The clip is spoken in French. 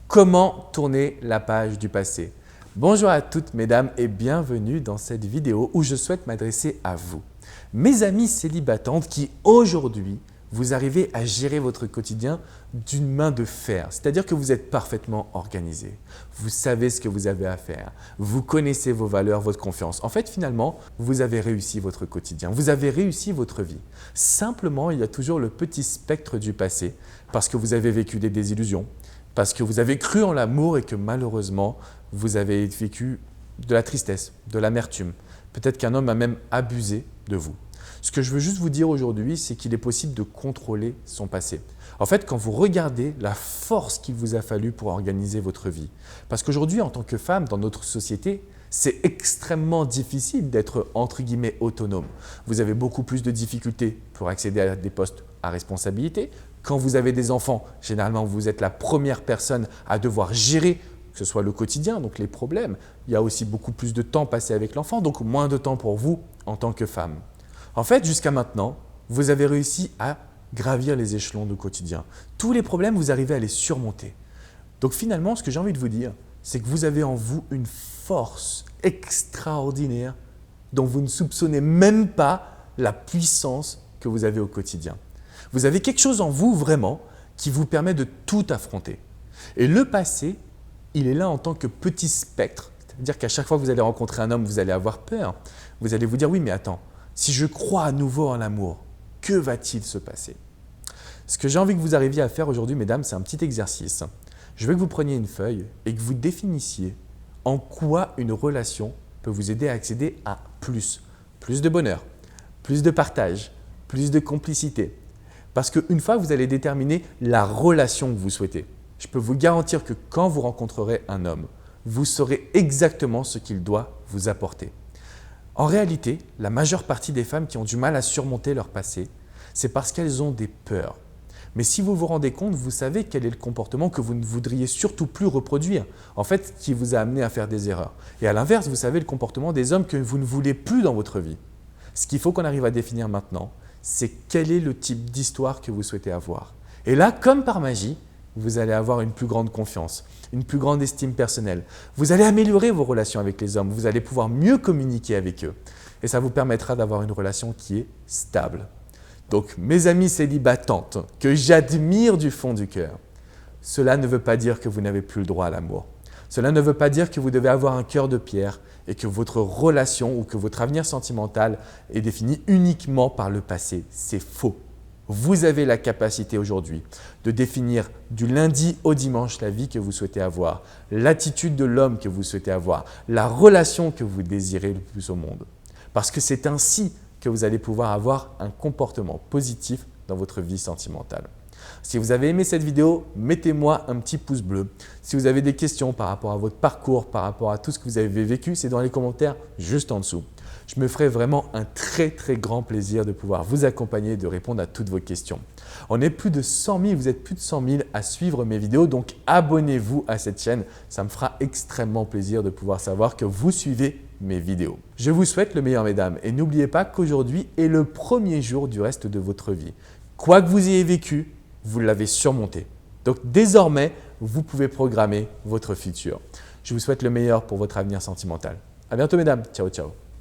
Comment tourner la page du passé? Bonjour à toutes mesdames et bienvenue dans cette vidéo où je souhaite m'adresser à vous, mes amies célibatantes qui aujourd'hui vous arrivez à gérer votre quotidien d'une main de fer, c'est-à-dire que vous êtes parfaitement organisé, vous savez ce que vous avez à faire, vous connaissez vos valeurs, votre confiance. En fait, finalement, vous avez réussi votre quotidien, vous avez réussi votre vie. Simplement, il y a toujours le petit spectre du passé parce que vous avez vécu des désillusions, parce que vous avez cru en l'amour et que malheureusement, vous avez vécu de la tristesse, de l'amertume. Peut-être qu'un homme a même abusé de vous. Ce que je veux juste vous dire aujourd'hui, c'est qu'il est possible de contrôler son passé. En fait, quand vous regardez la force qu'il vous a fallu pour organiser votre vie, parce qu'aujourd'hui, en tant que femme, dans notre société, c'est extrêmement difficile d'être entre guillemets autonome. Vous avez beaucoup plus de difficultés pour accéder à des postes à responsabilité. Quand vous avez des enfants, généralement, vous êtes la première personne à devoir gérer, que ce soit le quotidien, donc les problèmes. Il y a aussi beaucoup plus de temps passé avec l'enfant, donc moins de temps pour vous en tant que femme. En fait, jusqu'à maintenant, vous avez réussi à gravir les échelons du quotidien. Tous les problèmes, vous arrivez à les surmonter. Donc finalement, ce que j'ai envie de vous dire, c'est que vous avez en vous une force extraordinaire dont vous ne soupçonnez même pas la puissance que vous avez au quotidien. Vous avez quelque chose en vous vraiment qui vous permet de tout affronter. Et le passé, il est là en tant que petit spectre. C'est-à-dire qu'à chaque fois que vous allez rencontrer un homme, vous allez avoir peur. Vous allez vous dire, oui mais attends, si je crois à nouveau en l'amour, que va-t-il se passer? Ce que j'ai envie que vous arriviez à faire aujourd'hui, mesdames, c'est un petit exercice. Je veux que vous preniez une feuille et que vous définissiez en quoi une relation peut vous aider à accéder à plus. Plus de bonheur, plus de partage, plus de complicité. Parce qu'une fois que vous allez déterminer la relation que vous souhaitez, je peux vous garantir que quand vous rencontrerez un homme, vous saurez exactement ce qu'il doit vous apporter. En réalité, la majeure partie des femmes qui ont du mal à surmonter leur passé, c'est parce qu'elles ont des peurs. Mais si vous vous rendez compte, vous savez quel est le comportement que vous ne voudriez surtout plus reproduire, en fait, qui vous a amené à faire des erreurs. Et à l'inverse, vous savez le comportement des hommes que vous ne voulez plus dans votre vie. Ce qu'il faut qu'on arrive à définir maintenant, c'est quel est le type d'histoire que vous souhaitez avoir. Et là, comme par magie, vous allez avoir une plus grande confiance, une plus grande estime personnelle. Vous allez améliorer vos relations avec les hommes, vous allez pouvoir mieux communiquer avec eux. Et ça vous permettra d'avoir une relation qui est stable. Donc, mes amies célibatantes, que j'admire du fond du cœur, cela ne veut pas dire que vous n'avez plus le droit à l'amour. Cela ne veut pas dire que vous devez avoir un cœur de pierre et que votre relation ou que votre avenir sentimental est défini uniquement par le passé. C'est faux. Vous avez la capacité aujourd'hui de définir du lundi au dimanche la vie que vous souhaitez avoir, l'attitude de l'homme que vous souhaitez avoir, la relation que vous désirez le plus au monde. Parce que c'est ainsi que vous allez pouvoir avoir un comportement positif dans votre vie sentimentale. Si vous avez aimé cette vidéo, mettez-moi un petit pouce bleu. Si vous avez des questions par rapport à votre parcours, par rapport à tout ce que vous avez vécu, c'est dans les commentaires juste en dessous. Je me ferai vraiment un très grand plaisir de pouvoir vous accompagner et de répondre à toutes vos questions. On est plus de 100 000, vous êtes plus de 100 000 à suivre mes vidéos, donc abonnez-vous à cette chaîne. Ça me fera extrêmement plaisir de pouvoir savoir que vous suivez mes vidéos. Je vous souhaite le meilleur, mesdames, et n'oubliez pas qu'aujourd'hui est le premier jour du reste de votre vie. Quoi que vous ayez vécu, vous l'avez surmonté. Donc désormais, vous pouvez programmer votre futur. Je vous souhaite le meilleur pour votre avenir sentimental. À bientôt, mesdames. Ciao, ciao.